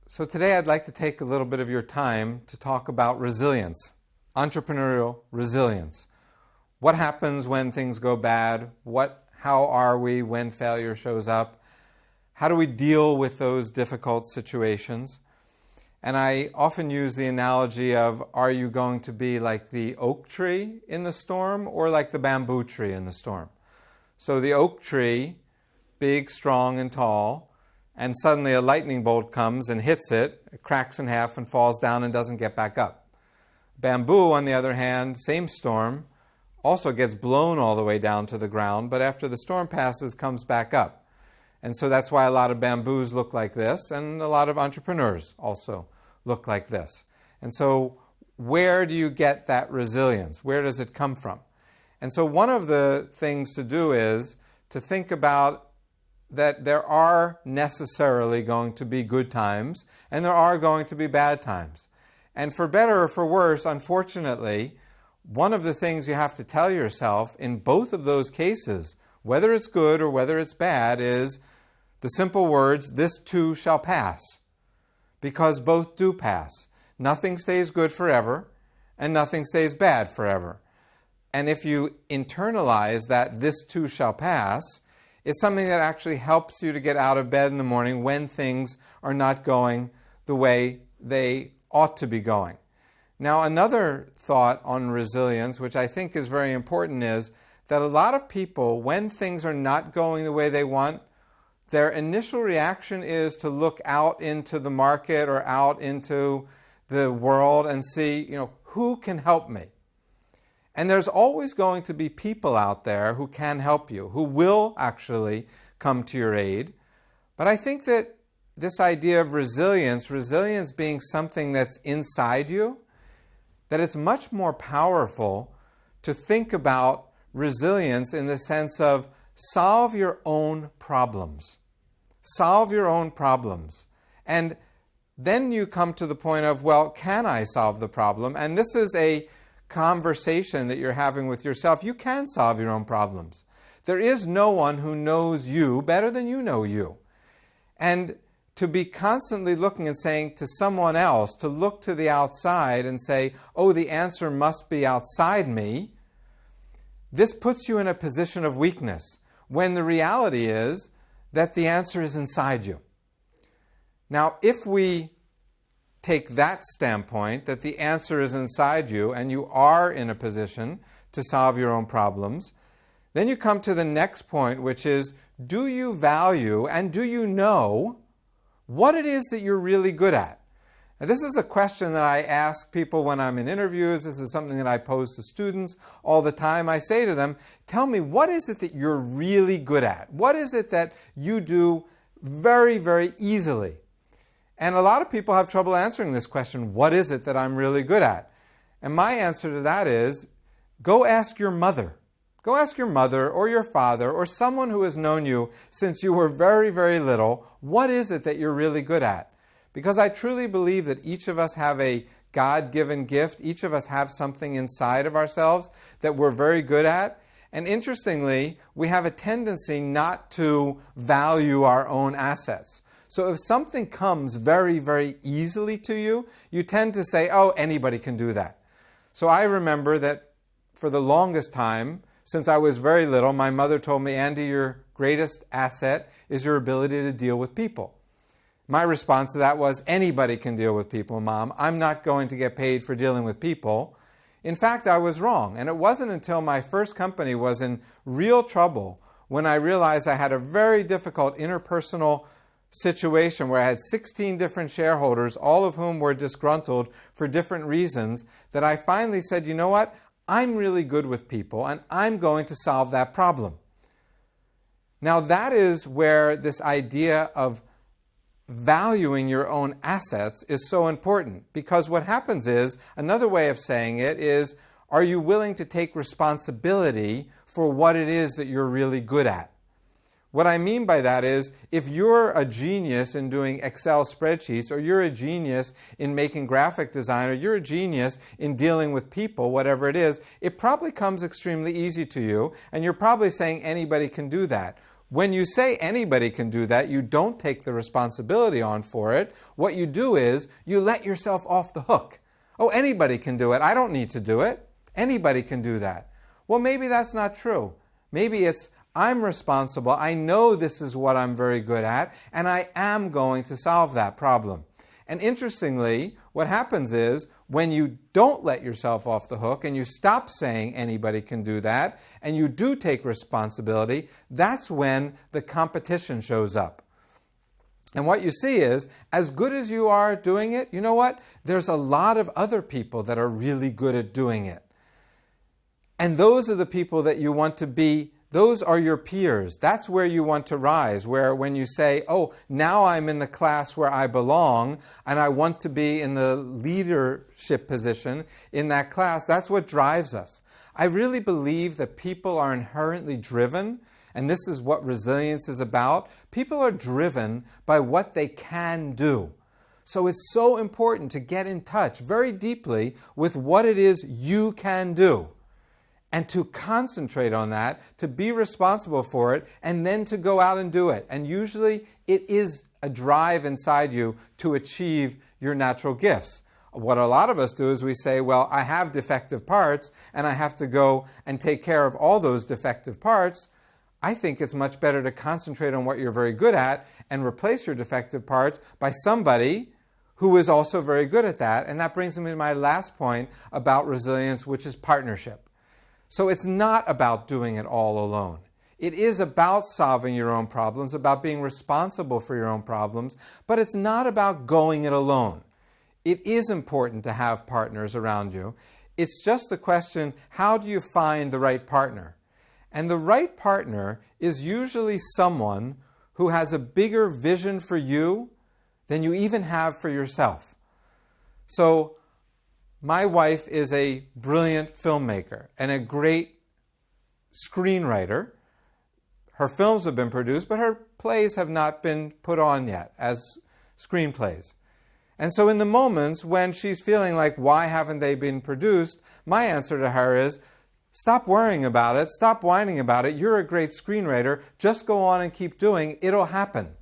So today I'd like to take a little bit of your time to talk about resilience, entrepreneurial resilience. What happens when things go bad? How are we when failure shows up? How do we deal with those difficult situations? And I often use the analogy of, are you going to be like the oak tree in the storm or like the bamboo tree in the storm? So the oak tree, big, strong, and tall, and suddenly a lightning bolt comes and hits it, it cracks in half and falls down and doesn't get back up. Bamboo, on the other hand, same storm, also gets blown all the way down to the ground, but after the storm passes, comes back up. And so that's why a lot of bamboos look like this, and a lot of entrepreneurs also look like this. And so where do you get that resilience? Where does it come from? And so one of the things to do is to think about that there are necessarily going to be good times and there are going to be bad times. And for better or for worse, unfortunately, one of the things you have to tell yourself in both of those cases, whether it's good or whether it's bad, is the simple words, this too shall pass. Because both do pass. Nothing stays good forever and nothing stays bad forever. And if you internalize that this too shall pass, it's something that actually helps you to get out of bed in the morning when things are not going the way they ought to be going. Now, another thought on resilience, which I think is very important, is that a lot of people, when things are not going the way they want, their initial reaction is to look out into the market or out into the world and see, who can help me? And there's always going to be people out there who can help you, who will actually come to your aid. But I think that this idea of resilience being something that's inside you, that it's much more powerful to think about resilience in the sense of solve your own problems. Solve your own problems. And then you come to the point of, well, can I solve the problem? And this is a conversation that you're having with yourself. You can solve your own problems. There is no one who knows you better than you know you. And to be constantly looking and saying to someone else, to look to the outside and say, oh, the answer must be outside me, this puts you in a position of weakness, when the reality is that the answer is inside you. Now, if we take that standpoint, that the answer is inside you and you are in a position to solve your own problems, then you come to the next point, which is, do you value and do you know what it is that you're really good at? And this is a question that I ask people when I'm in interviews. This is something that I pose to students all the time. I say to them, tell me, what is it that you're really good at? What is it that you do very, very easily? And a lot of people have trouble answering this question, what is it that I'm really good at? And my answer to that is, go ask your mother. Go ask your mother or your father or someone who has known you since you were very, very little, what is it that you're really good at? Because I truly believe that each of us have a God-given gift. Each of us have something inside of ourselves that we're very good at. And interestingly, we have a tendency not to value our own assets. So if something comes very, very easily to you, you tend to say, oh, anybody can do that. So I remember that for the longest time, since I was very little, my mother told me, Andy, your greatest asset is your ability to deal with people. My response to that was, anybody can deal with people, Mom. I'm not going to get paid for dealing with people. In fact, I was wrong. And it wasn't until my first company was in real trouble when I realized I had a very difficult interpersonal situation where I had 16 different shareholders, all of whom were disgruntled for different reasons, that I finally said, you know what? I'm really good with people and I'm going to solve that problem. Now that is where this idea of valuing your own assets is so important, because what happens is, another way of saying it is, are you willing to take responsibility for what it is that you're really good at? What I mean by that is, if you're a genius in doing Excel spreadsheets, or you're a genius in making graphic design, or you're a genius in dealing with people, whatever it is, it probably comes extremely easy to you, and you're probably saying anybody can do that. When you say anybody can do that, you don't take the responsibility on for it. What you do is you let yourself off the hook. Oh, anybody can do it. I don't need to do it. Anybody can do that. Well, maybe that's not true. Maybe it's, I'm responsible. I know this is what I'm very good at, and I am going to solve that problem. And interestingly, what happens is when you don't let yourself off the hook and you stop saying anybody can do that and you do take responsibility, that's when the competition shows up. And what you see is, as good as you are doing it, you know what? There's a lot of other people that are really good at doing it. And those are the people that you want to be. Those are your peers. That's where you want to rise, where when you say, oh, now I'm in the class where I belong and I want to be in the leadership position in that class, that's what drives us. I really believe that people are inherently driven, and this is what resilience is about. People are driven by what they can do. So it's so important to get in touch very deeply with what it is you can do, and to concentrate on that, to be responsible for it, and then to go out and do it. And usually it is a drive inside you to achieve your natural gifts. What a lot of us do is we say, well, I have defective parts, and I have to go and take care of all those defective parts. I think it's much better to concentrate on what you're very good at and replace your defective parts by somebody who is also very good at that. And that brings me to my last point about resilience, which is partnership. So it's not about doing it all alone. It is about solving your own problems, about being responsible for your own problems, but it's not about going it alone. It is important to have partners around you. It's just the question, how do you find the right partner? And the right partner is usually someone who has a bigger vision for you than you even have for yourself. So, my wife is a brilliant filmmaker and a great screenwriter. Her films have been produced, but her plays have not been put on yet as screenplays. And so in the moments when she's feeling like, why haven't they been produced? My answer to her is, stop worrying about it. Stop whining about it. You're a great screenwriter. Just go on and keep doing. It'll happen.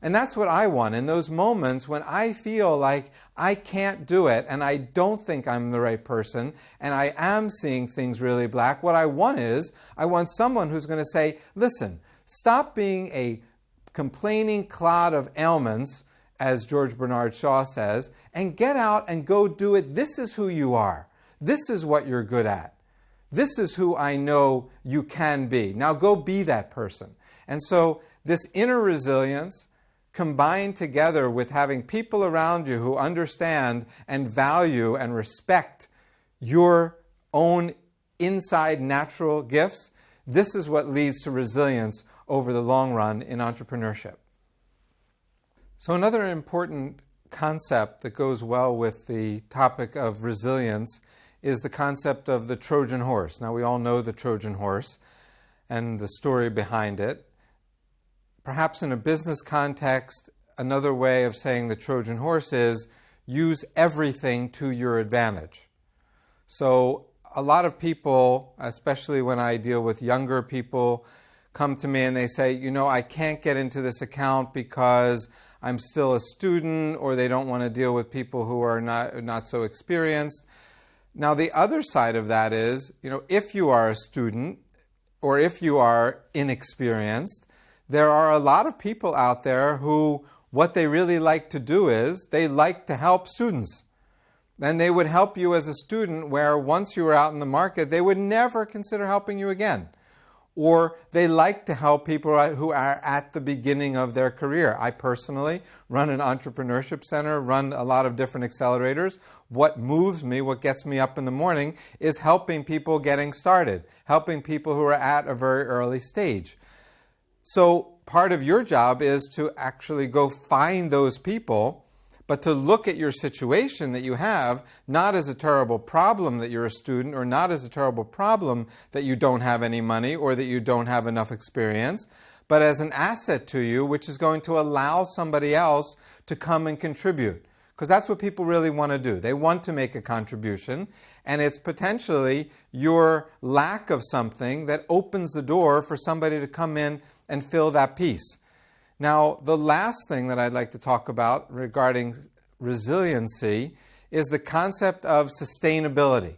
And that's what I want. In those moments when I feel like I can't do it and I don't think I'm the right person and I am seeing things really black, what I want is, I want someone who's going to say, listen, stop being a complaining clod of ailments, as George Bernard Shaw says, and get out and go do it. This is who you are. This is what you're good at. This is who I know you can be. Now go be that person. And so this inner resilience, combined together with having people around you who understand and value and respect your own inside natural gifts, this is what leads to resilience over the long run in entrepreneurship. So another important concept that goes well with the topic of resilience is the concept of the Trojan horse. Now we all know the Trojan horse and the story behind it. Perhaps in a business context, another way of saying the Trojan horse is use everything to your advantage. So a lot of people, especially when I deal with younger people, come to me and they say, you know, I can't get into this account because I'm still a student, or they don't want to deal with people who are not so experienced. Now the other side of that is, you know, if you are a student or if you are inexperienced, there are a lot of people out there who, what they really like to do is, they like to help students. And they would help you as a student where once you were out in the market, they would never consider helping you again. Or they like to help people who are at the beginning of their career. I personally run an entrepreneurship center, run a lot of different accelerators. What moves me, what gets me up in the morning, is helping people getting started, helping people who are at a very early stage. So part of your job is to actually go find those people, but to look at your situation that you have, not as a terrible problem that you're a student, or not as a terrible problem that you don't have any money or that you don't have enough experience, but as an asset to you, which is going to allow somebody else to come and contribute. because that's what people really want to do. They want to make a contribution, and it's potentially your lack of something that opens the door for somebody to come in and fill that piece. Now, the last thing that I'd like to talk about regarding resiliency is the concept of sustainability.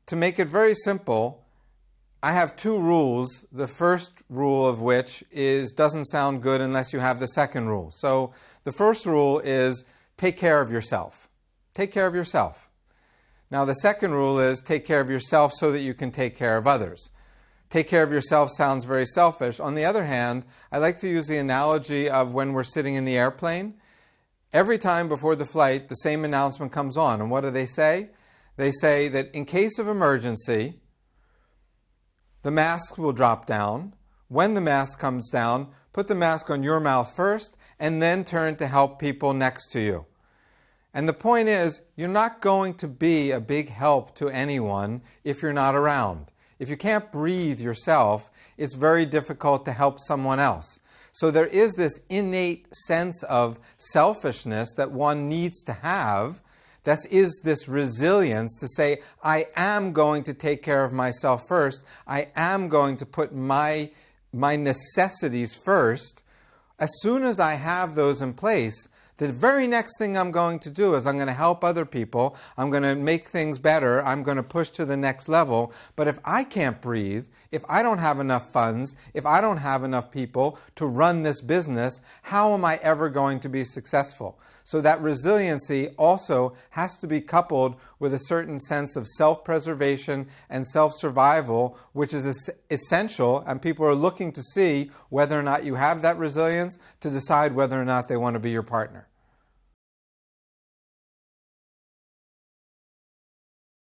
To make it very simple, I have two rules, the first rule of which doesn't sound good unless you have the second rule. So the first rule is take care of yourself. Take care of yourself. Now the second rule is take care of yourself so that you can take care of others. Take care of yourself sounds very selfish. On the other hand, I like to use the analogy of when we're sitting in the airplane. Every time before the flight, the same announcement comes on. And what do they say? They say that in case of emergency, the mask will drop down. When the mask comes down, put the mask on your mouth first and then turn to help people next to you. And the point is, you're not going to be a big help to anyone if you're not around. If you can't breathe yourself, it's very difficult to help someone else. So there is this innate sense of selfishness that one needs to have. That is this resilience to say, I am going to take care of myself first. I am going to put my necessities first. As soon as I have those in place, the very next thing I'm going to do is I'm going to help other people. I'm going to make things better. I'm going to push to the next level. But if I can't breathe, if I don't have enough funds, if I don't have enough people to run this business, how am I ever going to be successful? So that resiliency also has to be coupled with a certain sense of self-preservation and self-survival, which is essential, and people are looking to see whether or not you have that resilience to decide whether or not they want to be your partner.